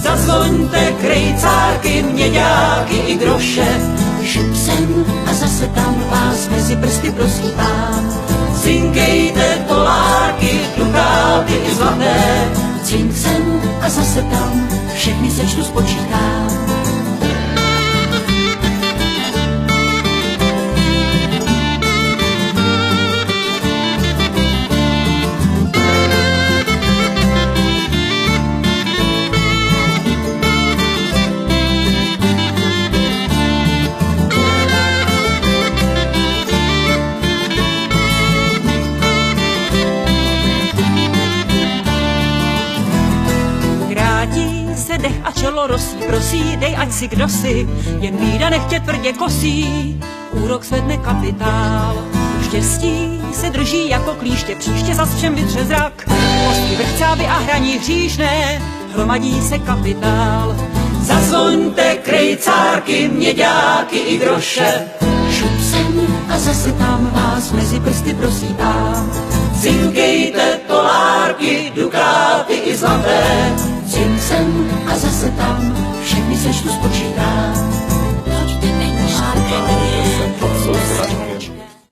Zazvoňte krejcárky, měďáky i groše, šup sem a zase tam vás mezi prsty prosýpám. Cinkejte dolárky, dukáty i zlaté, cink sem a zase tam, všechny sečtu spočítám. Dech a čelo rosí, prosí, dej ať si kdosi, jen bída nechtě tvrdě kosí, úrok svedne kapitál. Štěstí se drží jako klíště, příště zas všem vytře zrak, ostří vrchcávy a hraní hříšné, hromadí se kapitál. Zazvoňte krejcárky, měďáky i groše, šup sem a zase tam vás mezi prsty prosýpám. Cinkejte dolárky, dukáty i zlaté, cink sem a zase tam, všechny sečtu spočítám.